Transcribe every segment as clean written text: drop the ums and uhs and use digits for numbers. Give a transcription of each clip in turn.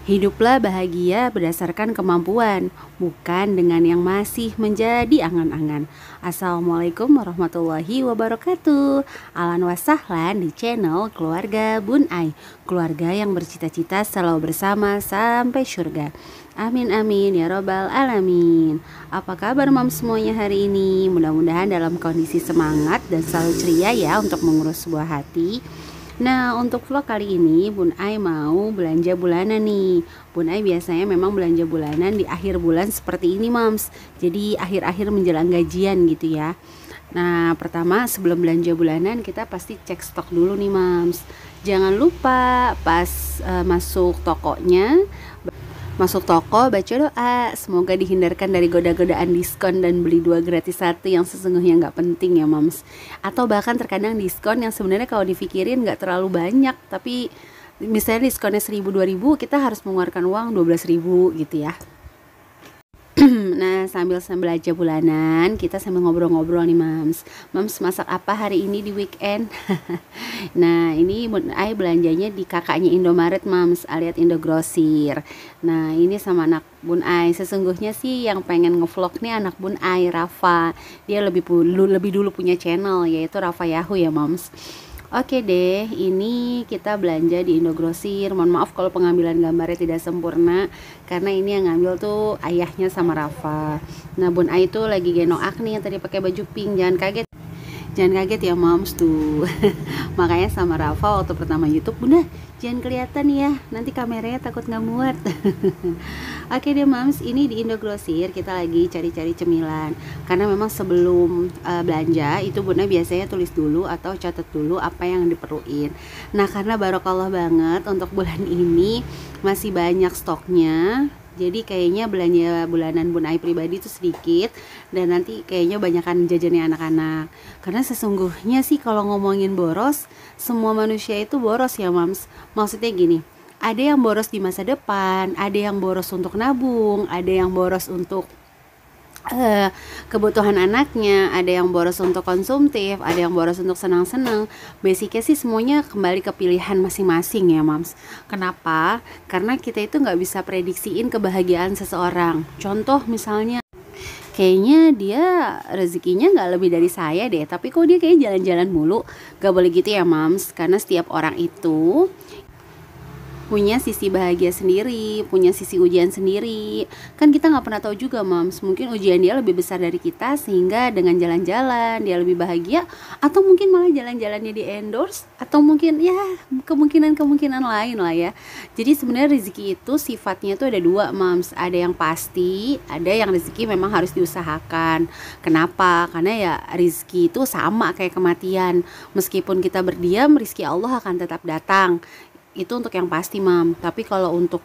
Hiduplah bahagia berdasarkan kemampuan, bukan dengan yang masih menjadi angan-angan. Assalamualaikum warahmatullahi wabarakatuh. Ahlan wa sahlan di channel Keluarga Bun Ai, keluarga yang bercita-cita selalu bersama sampai surga. Amin amin ya robbal alamin. Apa kabar mam semuanya hari ini? Mudah-mudahan dalam kondisi semangat dan selalu ceria ya untuk mengurus sebuah hati. Nah, untuk vlog kali ini Bun Ai mau belanja bulanan nih. Bun Ai biasanya memang belanja bulanan di akhir bulan seperti ini mams. Jadi akhir-akhir menjelang gajian gitu ya. Nah, pertama sebelum belanja bulanan kita pasti cek stok dulu nih mams. Jangan lupa pas masuk toko baca doa, semoga dihindarkan dari goda-godaan diskon dan beli 2 gratis 1 yang sesungguhnya nggak penting ya mams. Atau bahkan terkadang diskon yang sebenarnya kalau dipikirin nggak terlalu banyak, tapi misalnya diskonnya 1000-2000 kita harus mengeluarkan uang 12.000 gitu ya. Nah, sambil belanja bulanan kita sambil ngobrol-ngobrol nih mams. Mams masak apa hari ini di weekend? Nah, ini Bun Ai belanjanya di kakaknya Indomaret mams, alias Indogrosir. Nah, ini sama anak Bun Ai. Sesungguhnya sih yang pengen ngevlog nih anak Bun Ai, Rafa. Dia lebih dulu punya channel yaitu Rafa Yahoo ya mams. Oke deh, ini kita belanja di Indogrosir. Mohon maaf kalau pengambilan gambarnya tidak sempurna, karena ini yang ngambil tuh ayahnya sama Rafa. Nah, Bun Ai tuh lagi gendong Agni yang tadi pakai baju pink. Jangan kaget ya moms tuh. Makanya sama Rafa waktu pertama YouTube, Bunda jangan kelihatan ya, nanti kameranya takut nggak muat. Oke deh moms, ini di Indogrosir kita lagi cari-cari cemilan. Karena memang sebelum belanja itu Bunda biasanya tulis dulu atau catat dulu apa yang diperluin. Nah, karena barokallah banget untuk bulan ini masih banyak stoknya. Jadi kayaknya belanja bulanan Bun Ai pribadi itu sedikit, dan nanti kayaknya banyakan jajannya anak-anak. Karena sesungguhnya sih kalau ngomongin boros, semua manusia itu boros ya mams. Maksudnya gini, ada yang boros di masa depan, ada yang boros untuk nabung, ada yang boros untuk kebutuhan anaknya, ada yang boros untuk konsumtif, ada yang boros untuk senang-senang. Basicnya sih semuanya kembali ke pilihan masing-masing ya mams. Kenapa? Karena kita itu nggak bisa prediksiin kebahagiaan seseorang. Contoh misalnya, kayaknya dia rezekinya nggak lebih dari saya deh, tapi kok dia kayak jalan-jalan mulu. Gak boleh gitu ya mams, karena setiap orang itu punya sisi bahagia sendiri, punya sisi ujian sendiri. Kan kita nggak pernah tahu juga mams, mungkin ujian dia lebih besar dari kita sehingga dengan jalan-jalan dia lebih bahagia, atau mungkin malah jalan-jalannya di endorse, atau mungkin ya kemungkinan lain lah ya. Jadi sebenarnya rezeki itu sifatnya tuh ada dua mams, ada yang pasti, ada yang rezeki memang harus diusahakan. Kenapa? Karena ya rezeki itu sama kayak kematian, meskipun kita berdiam rezeki Allah akan tetap datang. Itu untuk yang pasti mam. Tapi kalau untuk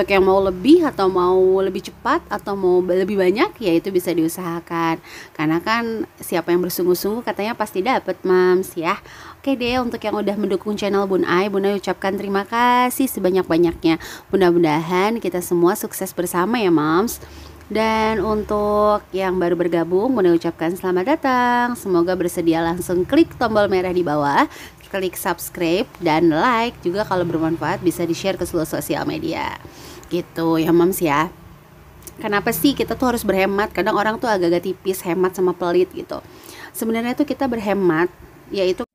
yang mau lebih atau mau lebih cepat atau mau lebih banyak, ya itu bisa diusahakan. Karena kan siapa yang bersungguh-sungguh katanya pasti dapat mams ya. Oke deh, untuk yang udah mendukung channel Bun Ai ucapkan terima kasih sebanyak-banyaknya. Mudah-mudahan kita semua sukses bersama ya mams. Dan untuk yang baru bergabung, Bunda ucapkan selamat datang. Semoga bersedia langsung klik tombol merah di bawah, klik subscribe dan like. Juga kalau bermanfaat bisa di-share ke seluruh sosial media. Gitu ya mams ya. Kenapa sih kita tuh harus berhemat? Kadang orang tuh agak-agak tipis hemat sama pelit gitu. Sebenarnya tuh kita berhemat, yaitu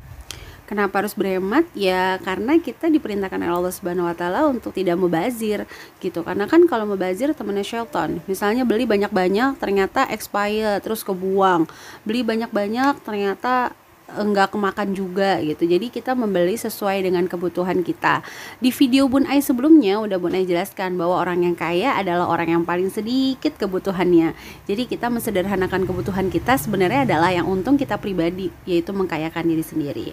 kenapa harus berhemat? Ya karena kita diperintahkan oleh Allah Subhanahu wa taala untuk tidak mubazir gitu. Karena kan kalau mubazir temannya syaitan. Misalnya beli banyak-banyak ternyata expired terus kebuang. Beli banyak-banyak ternyata enggak kemakan juga gitu. Jadi kita membeli sesuai dengan kebutuhan kita. Di video Bun Ai sebelumnya udah Bun Ai jelaskan bahwa orang yang kaya adalah orang yang paling sedikit kebutuhannya. Jadi kita mensederhanakan kebutuhan kita sebenarnya adalah yang untung kita pribadi, yaitu mengkayakan diri sendiri.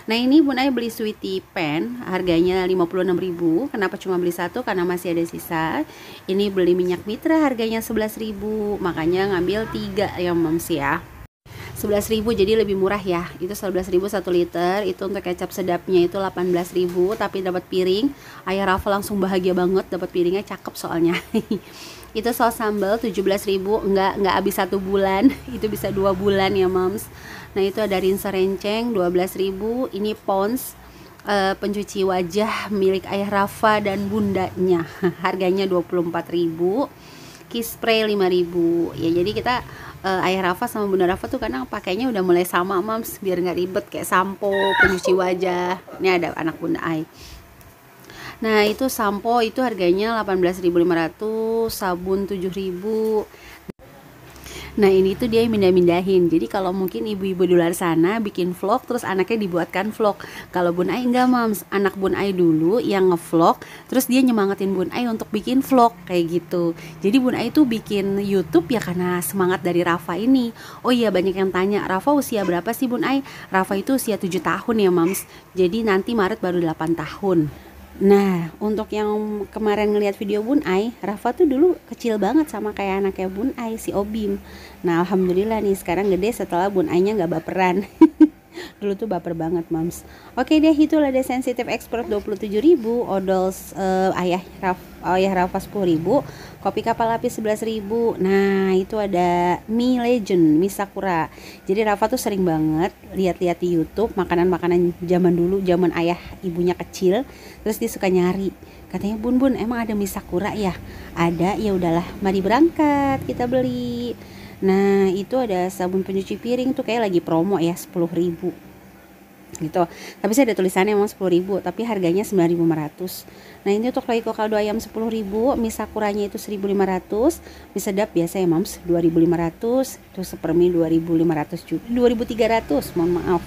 Nah, ini Bun Ai beli sweetie pen, harganya 56.000. Kenapa cuma beli satu? Karena masih ada sisa. Ini beli minyak mitra harganya 11.000, makanya ngambil 3 ya moms ya. 11.000, jadi lebih murah ya. Itu 11.000 1 liter. Itu untuk kecap sedapnya itu 18.000, tapi dapat piring. Ayah Rafa langsung bahagia banget dapat piringnya, cakep soalnya. Itu saus sambal 17.000, nggak habis 1 bulan. Itu bisa 2 bulan ya moms. Nah itu ada rinso renceng 12.000. Ini Pond's pencuci wajah milik ayah Rafa dan bundanya. Harganya 24.000. Kiss spray 5.000 ya. Jadi kita ayah Rafa sama bunda Rafa tuh kadang pakainya udah mulai sama moms, biar nggak ribet kayak sampo, pencuci wajah. Ini ada anak bunda Ai. Nah itu sampo itu harganya 18.500, sabun 7.000. Nah ini tuh dia yang mindah-mindahin. Jadi kalau mungkin ibu-ibu di luar sana bikin vlog terus anaknya dibuatkan vlog. Kalau Bun Ai enggak moms, anak Bun Ai dulu yang ngevlog, terus dia nyemangatin Bun Ai untuk bikin vlog kayak gitu. Jadi Bun Ai tuh bikin YouTube ya karena semangat dari Rafa ini. Oh iya, banyak yang tanya, Rafa usia berapa sih Bun Ai? Rafa itu usia 7 tahun ya moms. Jadi nanti Maret baru 8 tahun. Nah, untuk yang kemarin ngelihat video Bun Ai, Rafa tuh dulu kecil banget sama kayak anaknya Bun Ai, si Obim. Nah, alhamdulillah nih sekarang gede setelah Bun Ai-nya nggak baperan. Dulu tuh baper banget moms. Oke deh, itulah The Sensitive Expert 27.000, odols ayah Rafa 10.000, kopi kapal api 11.000. Nah itu ada mie legend, mie sakura. Jadi Rafa tuh sering banget lihat-lihat di YouTube makanan-makanan zaman dulu, zaman ayah ibunya kecil. Terus dia suka nyari, katanya bun emang ada mie sakura ya? Ada, ya udahlah mari berangkat kita beli. Nah itu ada sabun pencuci piring tuh kayak lagi promo ya, 10.000 gitu. Tapi saya ada tulisannya emang 10.000, tapi harganya 9.500. Nah ini untuk Royco kaldu ayam 10.000, mie sakuranya itu 1.500, mie sedap biasa ya moms 2.500, terus sepermi 2.500 juga, 2.300, mohon maaf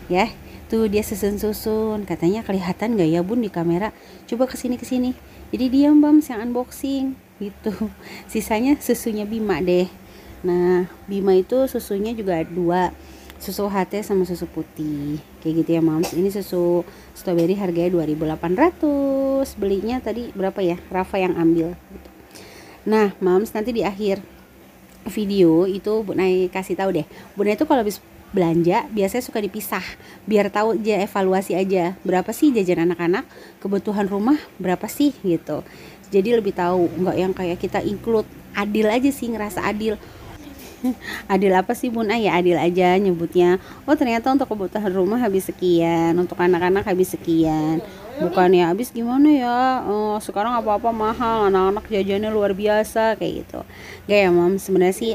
ya. Tuh dia susun katanya kelihatan gak ya bun di kamera, coba kesini. Jadi dia moms yang unboxing gitu. Sisanya susunya Bima deh. Nah Bima itu susunya juga 2, susu HT sama susu putih kayak gitu ya moms. Ini susu strawberry harganya 2.800, belinya tadi berapa ya, Rafa yang ambil gitu. Nah moms, nanti di akhir video itu Bun Ai kasih tahu deh, Bun Ai itu kalau habis belanja biasanya suka dipisah biar tahu aja, evaluasi aja berapa sih jajan anak-anak, kebutuhan rumah berapa sih gitu. Jadi lebih tahu, nggak yang kayak kita include. Adil aja sih, ngerasa adil. Adil apa sih Bun Ai? Ya adil aja nyebutnya. Oh ternyata untuk kebutuhan rumah habis sekian, untuk anak-anak habis sekian. Bukan ya habis gimana ya, sekarang apa-apa mahal, anak-anak jajannya luar biasa kayak gitu. Gak ya Mam, sebenarnya sih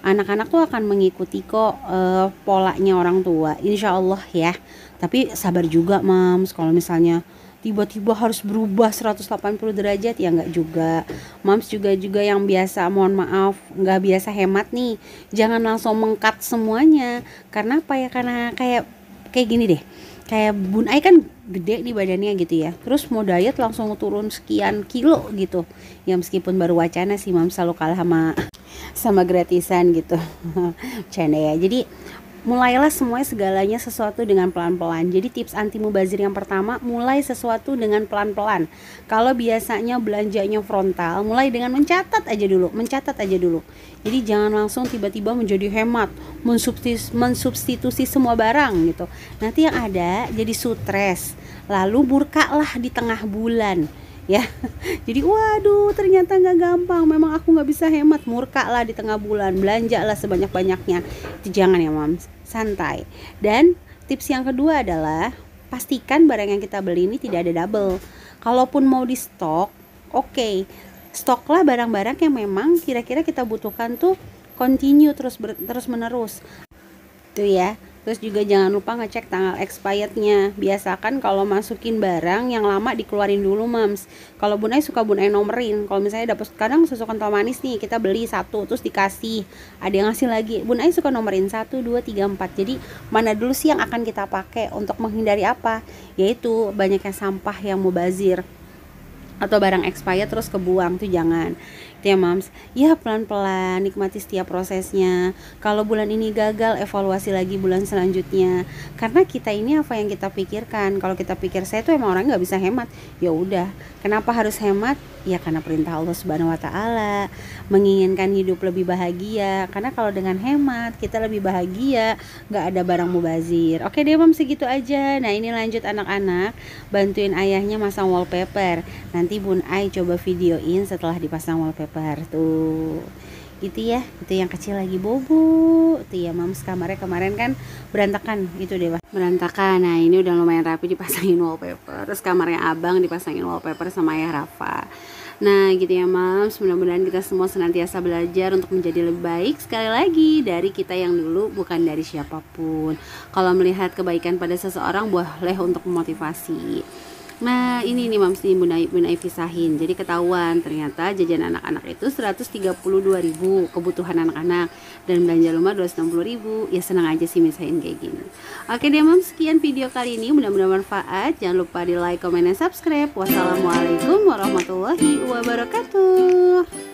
anak-anak tuh akan mengikuti kok polanya orang tua, insya Allah ya. Tapi sabar juga Mams, kalau misalnya tiba-tiba harus berubah 180 derajat ya nggak juga. Moms juga yang biasa, mohon maaf, nggak biasa hemat nih, jangan langsung mengkat semuanya. Karena apa ya, karena kayak gini deh, kayak Bun Ai kan gede nih badannya gitu ya, terus mau diet langsung turun sekian kilo gitu ya. Meskipun baru wacana sih Moms, selalu kalah sama gratisan gitu. Canda ya. Jadi mulailah semuanya segalanya sesuatu dengan pelan-pelan. Jadi tips anti mubazir yang pertama, mulai sesuatu dengan pelan-pelan. Kalau biasanya belanjanya frontal, mulai dengan mencatat aja dulu. Jadi jangan langsung tiba-tiba menjadi hemat, mensubstitusi semua barang gitu. Nanti yang ada jadi stres, lalu murkalah di tengah bulan ya. Jadi waduh ternyata nggak gampang, memang aku nggak bisa hemat, murka lah di tengah bulan, belanja lah sebanyak-banyaknya. Itu jangan ya Mams, santai. Dan tips yang kedua adalah pastikan barang yang kita beli ini tidak ada double. Kalaupun mau di stok, oke, stoklah barang-barang yang memang kira-kira kita butuhkan tuh continue terus menerus tuh ya. Terus juga jangan lupa ngecek tanggal expirednya. Biasakan kalau masukin barang yang lama dikeluarin dulu Mams. Kalau Bun Ai suka Bun Ai nomerin. Kalau misalnya dapat, kadang susu kental manis nih, kita beli 1 terus dikasih, ada yang ngasih lagi. Bun Ai suka nomerin 1, 2, 3, 4. Jadi mana dulu sih yang akan kita pakai untuk menghindari apa? Yaitu banyaknya sampah yang mubazir. atau barang expired terus kebuang, tuh jangan. Itu ya Mams. Ya pelan-pelan nikmati setiap prosesnya. Kalau bulan ini gagal, evaluasi lagi bulan selanjutnya. Karena kita ini apa yang kita pikirkan. Kalau kita pikir saya tuh emang orang nggak bisa hemat, ya udah. Kenapa harus hemat? Ya karena perintah Allah Subhanahu Wa Taala, menginginkan hidup lebih bahagia. Karena kalau dengan hemat kita lebih bahagia, nggak ada barang mubazir. Oke deh Mams, segitu aja. Nah ini lanjut anak-anak, bantuin ayahnya masang wallpaper. Nanti Bun Ai coba videoin setelah dipasang wallpaper tuh. Gitu ya, itu yang kecil lagi bobo tuh ya Mams. Kamarnya kemarin kan berantakan, itu deh berantakan. Nah ini udah lumayan rapi dipasangin wallpaper. Terus kamarnya abang dipasangin wallpaper sama ayah Rafa. Nah gitu ya Mams, mudah-mudahan kita semua senantiasa belajar untuk menjadi lebih baik. Sekali lagi dari kita yang dulu, bukan dari siapapun. Kalau melihat kebaikan pada seseorang, boleh untuk memotivasi. Nah ini nih Mams, nih Bun Ai pisahin. Jadi ketahuan ternyata jajan anak-anak itu 132.000 kebutuhan anak-anak, dan belanja rumah 260.000. Ya senang aja sih misahin kayak gini. Oke deh Mams, sekian video kali ini, mudah-mudahan bermanfaat. Jangan lupa di like, comment, dan subscribe. Wassalamualaikum warahmatullahi wabarakatuh.